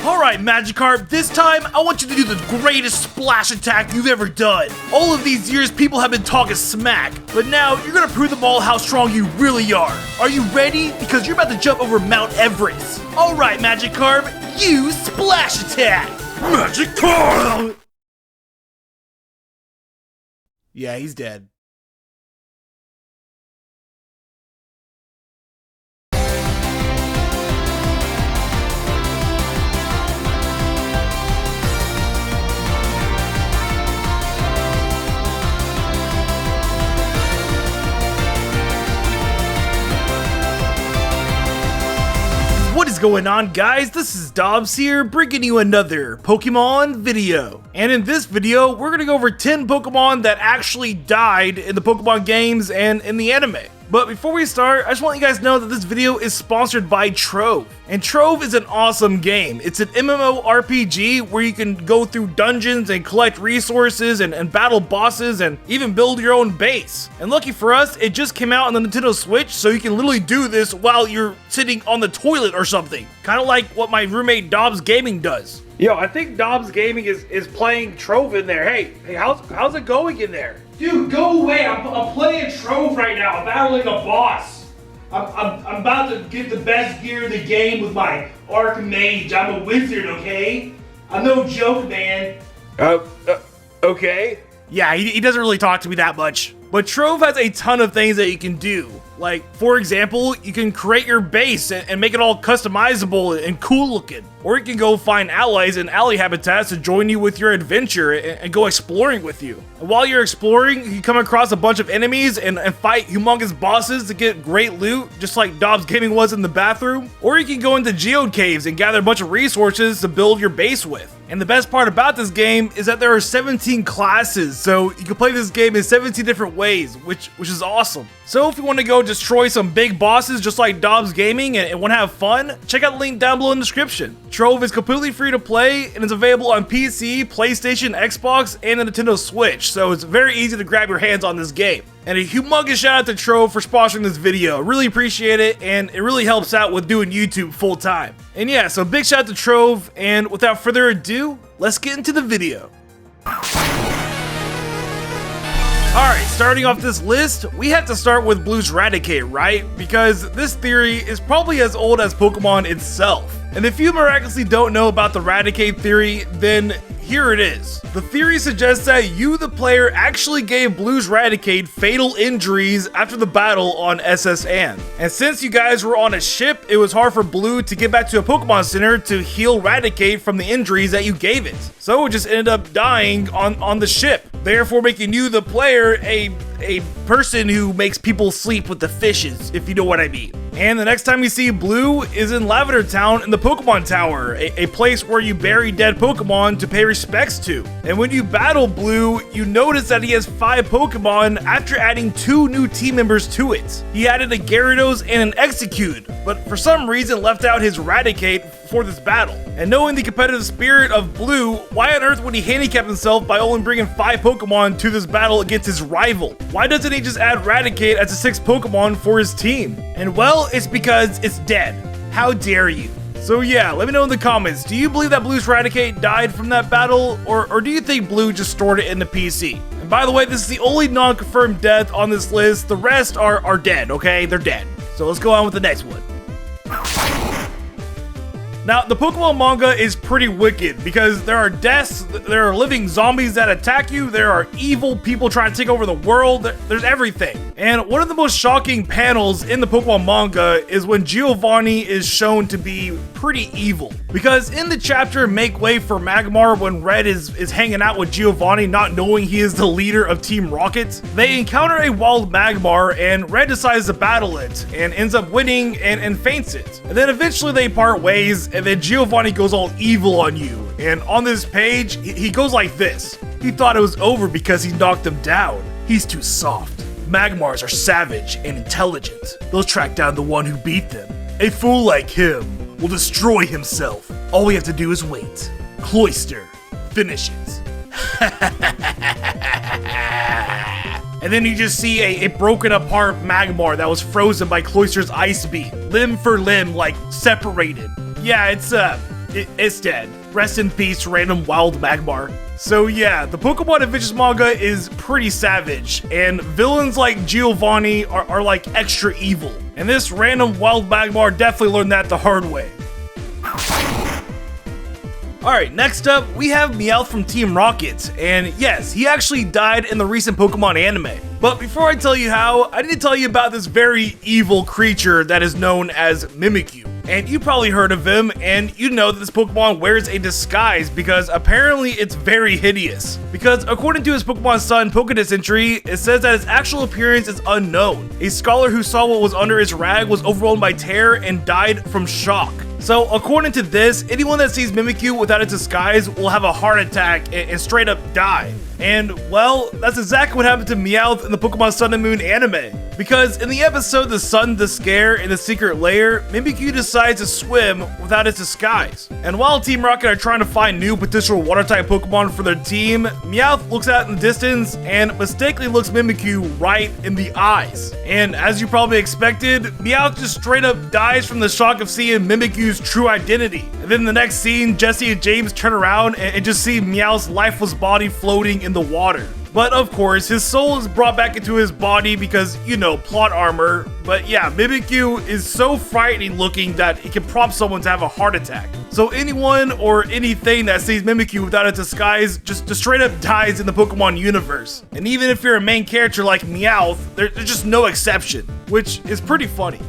Alright, Magikarp, this time I want you to do the greatest splash attack you've ever done. All of these years people have been talking smack, but now you're gonna prove them all how strong you really are. Are you ready? Because you're about to jump over Mount Everest. Alright, Magikarp, use splash attack! Magikarp! Yeah, he's dead. What is going on, guys? This is Dobbs here, bringing you another Pokemon video. And in this video, we're gonna go over 10 Pokemon that actually died in the Pokemon games and in the anime. But before we start, I just want you guys to know that this video is sponsored by Trove. And Trove is an awesome game. It's an MMORPG where you can go through dungeons and collect resources and battle bosses and even build your own base. And lucky for us, it just came out on the Nintendo Switch, so you can literally do this while you're sitting on the toilet or something. Kind of like what my roommate Dobbs Gaming does. Yo, I think Dobbs Gaming is playing Trove in there. Hey, how's it going in there? Dude, go away! I'm playing Trove right now. I'm battling a boss. I'm about to get the best gear in the game with my Archmage. I'm a wizard, okay? I'm no joke, man. Okay. Yeah, he doesn't really talk to me that much. But Trove has a ton of things that you can do. Like, for example, you can create your base and make it all customizable and cool looking. Or you can go find allies in alley habitats to join you with your adventure and go exploring with you. And while you're exploring, you can come across a bunch of enemies and fight humongous bosses to get great loot, just like Dobbs Gaming was in the bathroom. Or you can go into geode caves and gather a bunch of resources to build your base with. And the best part about this game is that there are 17 classes, so you can play this game in 17 different ways, which is awesome. So if you want to go destroy some big bosses just like Dobbs Gaming and want to have fun, check out the link down below in the description. Trove is completely free to play and is available on PC, PlayStation, Xbox, and the Nintendo Switch, so it's very easy to grab your hands on this game. And a humongous shout out to Trove for sponsoring this video. Really appreciate it, and it really helps out with doing YouTube full time. And yeah, so big shout out to Trove, and without further ado, let's get into the video. Alright, starting off this list, we have to start with Blue's Raticate, right? Because this theory is probably as old as Pokemon itself. And if you miraculously don't know about the Raticate theory, then here it is. The theory suggests that you, the player, actually gave Blue's Raticate fatal injuries after the battle on SS Anne. And since you guys were on a ship, it was hard for Blue to get back to a Pokemon Center to heal Raticate from the injuries that you gave it. So it just ended up dying on the ship, therefore making you, the player, a person who makes people sleep with the fishes, if you know what I mean. And the next time you see Blue is in Lavender Town in the Pokemon Tower, a place where you bury dead Pokemon to pay respects to. And when you battle Blue, you notice that he has 5 Pokemon after adding 2 new team members to it. He added a Gyarados and an Execute, but for some reason left out his Raticate for this battle. And knowing the competitive spirit of Blue, why on earth would he handicap himself by only bringing 5 Pokemon to this battle against his rival? Why doesn't he just add Raticate as a 6th Pokemon for his team? And well, it's because it's dead. How dare you? So yeah, let me know in the comments, do you believe that Blue's Raticate died from that battle, or do you think Blue just stored it in the PC? And by the way, this is the only non-confirmed death on this list. The rest are dead, okay? They're dead. So let's go on with the next one. Now, the Pokemon manga is pretty wicked because there are deaths, there are living zombies that attack you, there are evil people trying to take over the world, there's everything. And one of the most shocking panels in the Pokemon manga is when Giovanni is shown to be pretty evil. Because in the chapter Make Way for Magmar, when Red is hanging out with Giovanni not knowing he is the leader of Team Rocket, they encounter a wild Magmar and Red decides to battle it and ends up winning and faints it. And then eventually they part ways, and then Giovanni goes all evil on you. And on this page, he goes like this. He thought it was over because he knocked him down. He's too soft. Magmars are savage and intelligent. They'll track down the one who beat them. A fool like him will destroy himself. All we have to do is wait. Cloyster finishes. And then you just see a broken apart Magmar that was frozen by Cloyster's ice beam. Limb for limb, like separated. Yeah, it's it's dead. Rest in peace, random wild Magmar. So yeah, the Pokemon Adventures manga is pretty savage, and villains like Giovanni are like extra evil. And this random wild Magmar definitely learned that the hard way. Alright, next up, we have Meowth from Team Rocket, and yes, he actually died in the recent Pokemon anime. But before I tell you how, I need to tell you about this very evil creature that is known as Mimikyu. And you probably heard of him, and you know that this Pokemon wears a disguise because apparently it's very hideous. Because according to his Pokemon Sun Pokédex entry, it says that its actual appearance is unknown. A scholar who saw what was under its rag was overwhelmed by terror and died from shock. So according to this, anyone that sees Mimikyu without its disguise will have a heart attack and straight up die. And well, that's exactly what happened to Meowth in the Pokemon Sun and Moon anime. Because in the episode The Sun, the Scare, in the Secret Lair, Mimikyu decides to swim without its disguise. And while Team Rocket are trying to find new potential water-type Pokemon for their team, Meowth looks out in the distance and mistakenly looks Mimikyu right in the eyes. And as you probably expected, Meowth just straight up dies from the shock of seeing Mimikyu's true identity. And then in the next scene, Jesse and James turn around and just see Meowth's lifeless body floating in the water. But of course, his soul is brought back into his body because, you know, plot armor. But yeah, Mimikyu is so frightening looking that it can prompt someone to have a heart attack. So anyone or anything that sees Mimikyu without a disguise just straight up dies in the Pokemon universe. And even if you're a main character like Meowth, there's just no exception, which is pretty funny.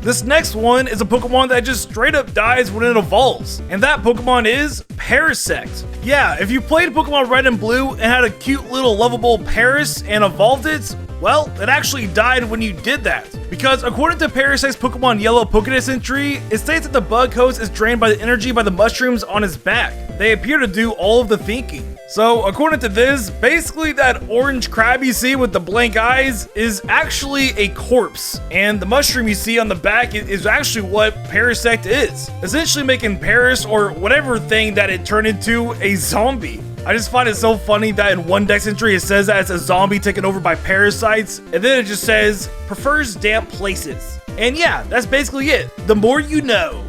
This next one is a Pokemon that just straight up dies when it evolves, and that Pokemon is Parasect. Yeah, if you played Pokemon Red and Blue and had a cute little lovable Paras and evolved it, well, it actually died when you did that. Because according to Parasect's Pokemon Yellow Pokédex entry, it states that the bug host is drained by the energy by the mushrooms on his back. They appear to do all of the thinking. So according to this, basically that orange crab you see with the blank eyes is actually a corpse, and the mushroom you see on the back is actually what Parasect is, essentially making Paras or whatever thing that it turned into a zombie. I just find it so funny that in one dex entry it says that it's a zombie taken over by parasites, and then it just says prefers damp places. And yeah, that's basically it. The more you know.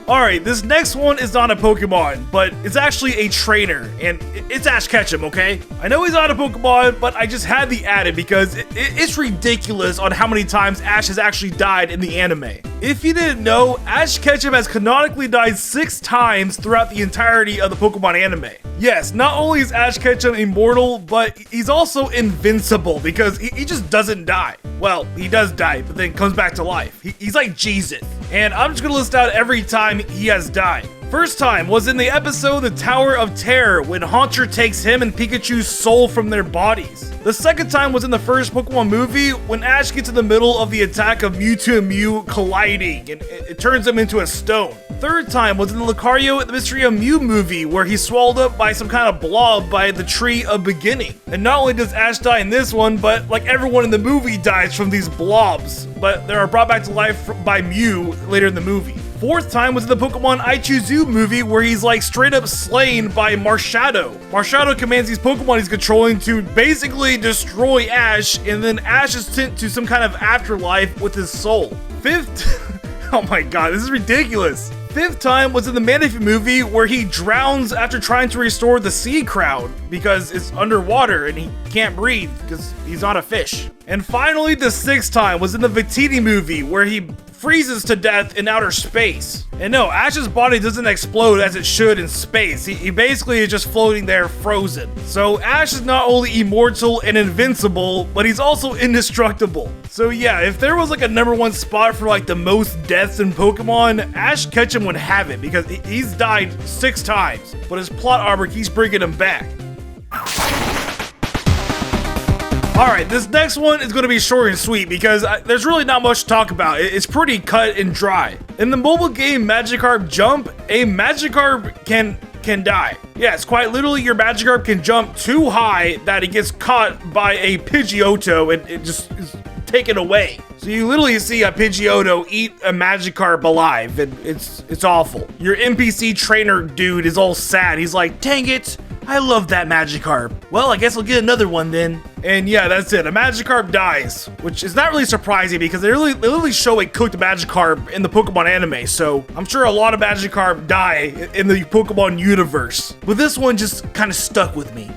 Alright, this next one is not a Pokemon, but it's actually a trainer, and it's Ash Ketchum, okay? I know he's not a Pokemon, but I just had to add it because it's ridiculous on how many times Ash has actually died in the anime. If you didn't know, Ash Ketchum has canonically died 6 times throughout the entirety of the Pokemon anime. Yes, not only is Ash Ketchum immortal, but he's also invincible because he just doesn't die. Well, he does die, but then comes back to life. He's like Jesus. And I'm just gonna list out every time he has died. First time was in the episode The Tower of Terror when Haunter takes him and Pikachu's soul from their bodies. The second time was in the first Pokemon movie when Ash gets in the middle of the attack of Mewtwo and Mew colliding and it turns him into a stone. Third time was in the Lucario and the Mystery of Mew movie where he's swallowed up by some kind of blob by the Tree of Beginning. And not only does Ash die in this one, but like everyone in the movie dies from these blobs, but they are brought back to life by Mew later in the movie. Fourth time was in the Pokemon I Choose You movie where he's like straight up slain by Marshadow. Marshadow commands these Pokemon he's controlling to basically destroy Ash, and then Ash is sent to some kind of afterlife with his soul. Fifth, oh my god, this is ridiculous. Fifth time was in the Manaphy movie where he drowns after trying to restore the sea crown because it's underwater and he can't breathe because he's not a fish. And finally, the sixth time was in the Victini movie where he freezes to death in outer space. And no, Ash's body doesn't explode as it should in space. He basically is just floating there frozen. So Ash is not only immortal and invincible, but he's also indestructible. So yeah, if there was like a #1 spot for like the most deaths in Pokemon, Ash Ketchum would have it because he's died 6 times, but his plot armor keeps bringing him back. Alright, this next one is going to be short and sweet because there's really not much to talk about. It's pretty cut and dry. In the mobile game Magikarp Jump, a Magikarp can die. Yes, quite literally your Magikarp can jump too high that it gets caught by a Pidgeotto and it just is taken away. So you literally see a Pidgeotto eat a Magikarp alive and it's awful. Your NPC trainer dude is all sad. He's like, dang it, I love that Magikarp. Well, I guess I'll get another one then. And yeah, that's it. A Magikarp dies, which is not really surprising because they literally show a cooked Magikarp in the Pokemon anime, so I'm sure a lot of Magikarp die in the Pokemon universe. But this one just kind of stuck with me.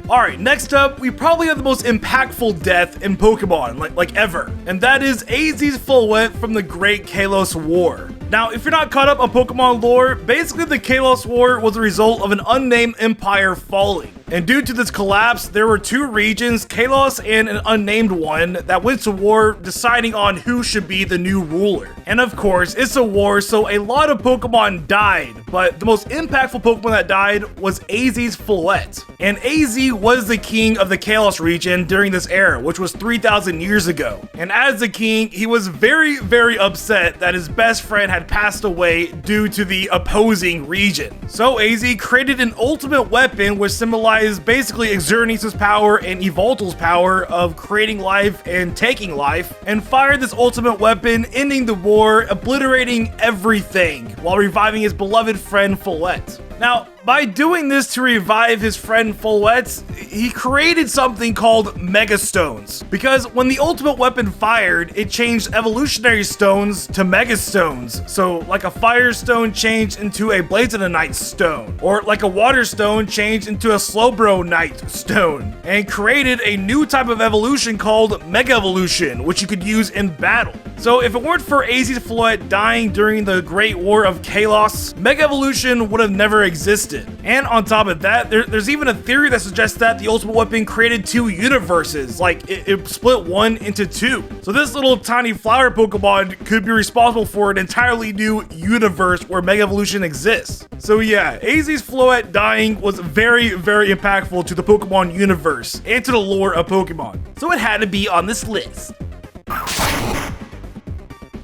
Alright, next up, we probably have the most impactful death in Pokemon, like ever. And that is AZ's Floette from the Great Kalos War. Now, if you're not caught up on Pokemon lore, basically the Kalos War was a result of an unnamed empire falling. And due to this collapse, there were two regions, Kalos and an unnamed one, that went to war deciding on who should be the new ruler. And of course, it's a war, so a lot of Pokemon died, but the most impactful Pokemon that died was AZ's Floette. And AZ was the king of the Kalos region during this era, which was 3,000 years ago. And as the king, he was very, very upset that his best friend had passed away due to the opposing region. So AZ created an ultimate weapon which symbolized basically Xerneas' power and Yveltal's power of creating life and taking life, and fired this ultimate weapon, ending the war, obliterating everything, while reviving his beloved friend Floette. Now, by doing this to revive his friend Floette, he created something called Mega Stones. Because when the ultimate weapon fired, it changed evolutionary stones to Mega Stones. So like a Fire Stone changed into a Blazonite Stone, or like a Water Stone changed into a Slowbronite Stone, and created a new type of evolution called Mega Evolution, which you could use in battle. So if it weren't for AZ's Floette dying during the Great War of Kalos, Mega Evolution would have never existed. And on top of that, there's even a theory that suggests that the ultimate weapon created two universes, like it split one into two. So this little tiny flower Pokemon could be responsible for an entirely new universe where Mega Evolution exists. So yeah, AZ's Floette dying was very, very impactful to the Pokemon universe and to the lore of Pokemon. So it had to be on this list.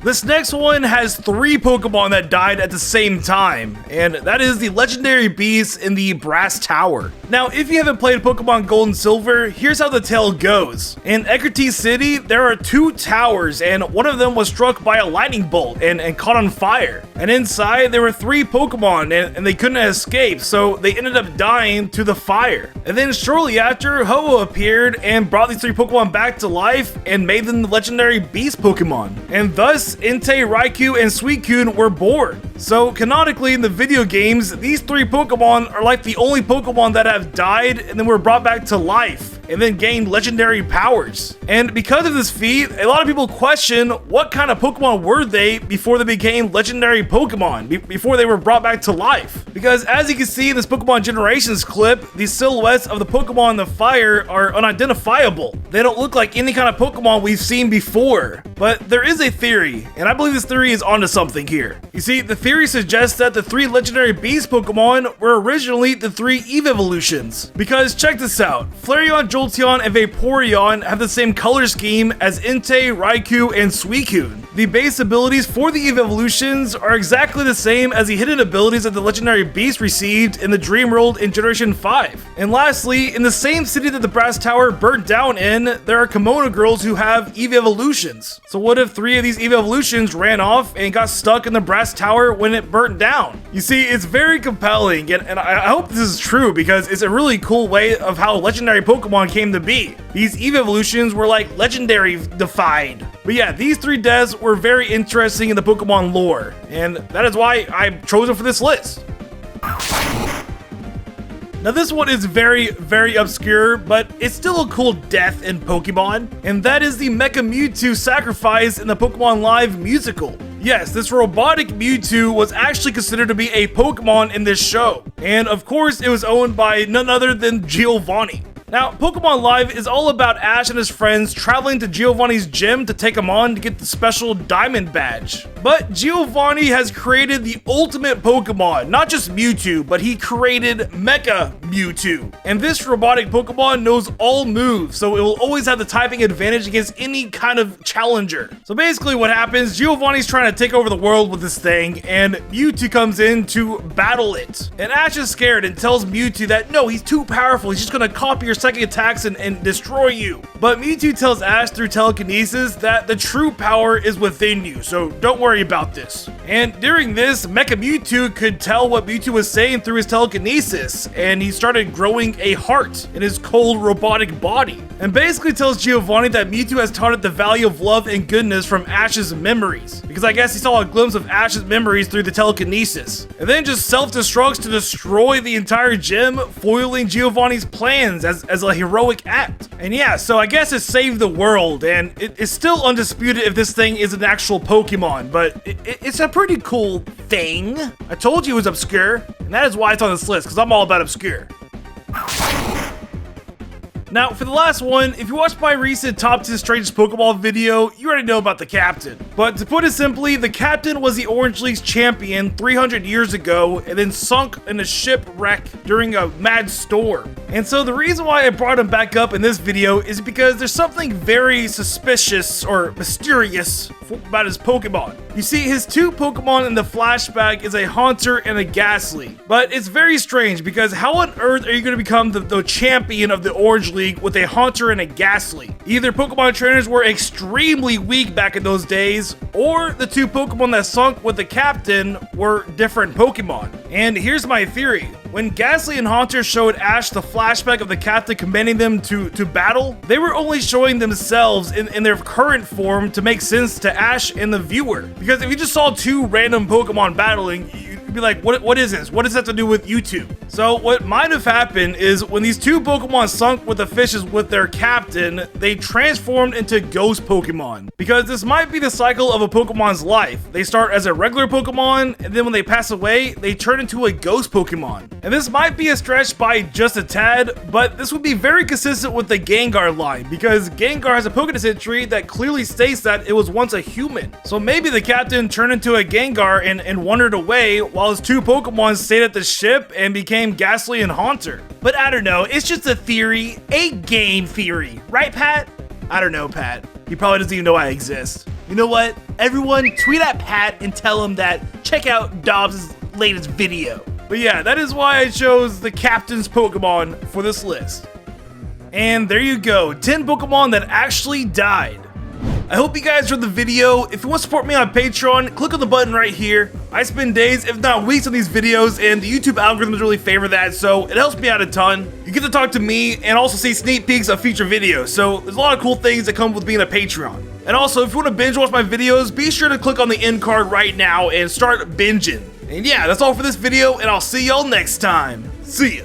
This next one has 3 Pokemon that died at the same time, and that is the legendary beast in the Brass Tower. Now, if you haven't played Pokemon Gold and Silver, here's how the tale goes. In Eckerty City, there are 2 towers, and one of them was struck by a lightning bolt and caught on fire. And inside, there were 3 Pokemon, and they couldn't escape, so they ended up dying to the fire. And then shortly after, Ho-Oh appeared and brought these 3 Pokemon back to life and made them the legendary beast Pokemon. And thus, Entei, Raikou, and Suicune were born. So canonically in the video games, these 3 Pokemon are like the only Pokemon that have died and then were brought back to life and then gained legendary powers. And because of this feat, a lot of people question what kind of Pokemon were they before they became legendary Pokemon, before they were brought back to life. Because as you can see in this Pokemon Generations clip, the silhouettes of the Pokemon in the fire are unidentifiable. They don't look like any kind of Pokemon we've seen before. But there is a theory, and I believe this theory is onto something here. You see, the theory suggests that the 3 legendary beast Pokemon were originally the 3 EVE evolutions. Because check this out, Flareon, Jolteon, and Vaporeon have the same color scheme as Entei, Raikou, and Suicune. The base abilities for the EVE evolutions are exactly the same as the hidden abilities that the legendary beast received in the Dream World in Generation 5. And lastly, in the same city that the Brass Tower burnt down in, there are Kimono girls who have EVE evolutions. So what if 3 of these EVE evolutions ran off and got stuck in the Brass Tower when it burnt down? You see, it's very compelling, and I hope this is true because it's a really cool way of how legendary Pokemon came to be. These EVE evolutions were like legendary defied. But yeah, these 3 deaths were very interesting in the Pokemon lore, and that is why I chose them for this list. Now this one is very, very obscure, but it's still a cool death in Pokemon, and that is the Mecha Mewtwo sacrifice in the Pokemon Live musical. Yes, this robotic Mewtwo was actually considered to be a Pokemon in this show, and of course it was owned by none other than Giovanni. Now, Pokemon Live is all about Ash and his friends traveling to Giovanni's gym to take him on to get the special Diamond Badge. But Giovanni has created the ultimate Pokemon, not just Mewtwo, but he created Mecha Mewtwo. And this robotic Pokemon knows all moves, so it will always have the typing advantage against any kind of challenger. So basically what happens, Giovanni's trying to take over the world with this thing, and Mewtwo comes in to battle it. And Ash is scared and tells Mewtwo that no, he's too powerful, he's just gonna copy your psychic attacks and destroy you. But Mewtwo tells Ash through telekinesis that the true power is within you, so don't worry about this. And during this, Mecha Mewtwo could tell what Mewtwo was saying through his telekinesis, and he started growing a heart in his cold robotic body. And basically tells Giovanni that Mewtwo has taught it the value of love and goodness from Ash's memories, because I guess he saw a glimpse of Ash's memories through the telekinesis. And then just self-destructs to destroy the entire gym, foiling Giovanni's plans as a heroic act. And yeah, so I guess it saved the world, and it's still undisputed if this thing is an actual Pokemon, but it's a pretty cool thing. I told you it was obscure, and that is why it's on this list, because I'm all about obscure. Now, for the last one, if you watched my recent Top 10 Strangest Pokeball video, you already know about the Captain. But to put it simply, the Captain was the Orange League's champion 300 years ago and then sunk in a shipwreck during a mad storm. And so the reason why I brought him back up in this video is because there's something very suspicious or mysterious about his Pokemon. You see, his two Pokemon in the flashback is a Haunter and a Ghastly. But it's very strange because how on earth are you going to become the champion of the Orange League with a Haunter and a Ghastly? Either Pokemon trainers were extremely weak back in those days, or the two Pokemon that sunk with the Captain were different Pokemon. And here's my theory. When Ghastly and Haunter showed Ash the flashback of the Captain commanding them to battle, they were only showing themselves in their current form to make sense to Ash and the viewer. Because if you just saw two random Pokemon battling, you'd be like, what is this? What does that have to do with YouTube? So what might have happened is when these two Pokemon sunk with the fishes with their captain, they transformed into ghost Pokemon. Because this might be the cycle of a Pokemon's life. They start as a regular Pokemon, and then when they pass away, they turn into a ghost Pokemon. And this might be a stretch by just a tad, but this would be very consistent with the Gengar line, because Gengar has a Pokédex entry that clearly states that it was once a human. So maybe the captain turned into a Gengar and wandered away while his two Pokemon stayed at the ship and became Ghastly and Haunter. But I don't know, it's just a theory, a game theory, right Pat? I don't know, Pat. He probably doesn't even know I exist. You know what? Everyone tweet at Pat and tell him that check out Dobbs' latest video. But yeah, that is why I chose the Captain's Pokemon for this list. And there you go, 10 Pokemon that actually died. I hope you guys enjoyed the video. If you want to support me on Patreon, click on the button right here. I spend days, if not weeks, on these videos, and the YouTube algorithms really favor that, so it helps me out a ton. You get to talk to me and also see sneak peeks of future videos, so there's a lot of cool things that come with being a Patreon. And also, if you want to binge watch my videos, be sure to click on the end card right now and start binging. And yeah, that's all for this video, and I'll see y'all next time. See ya.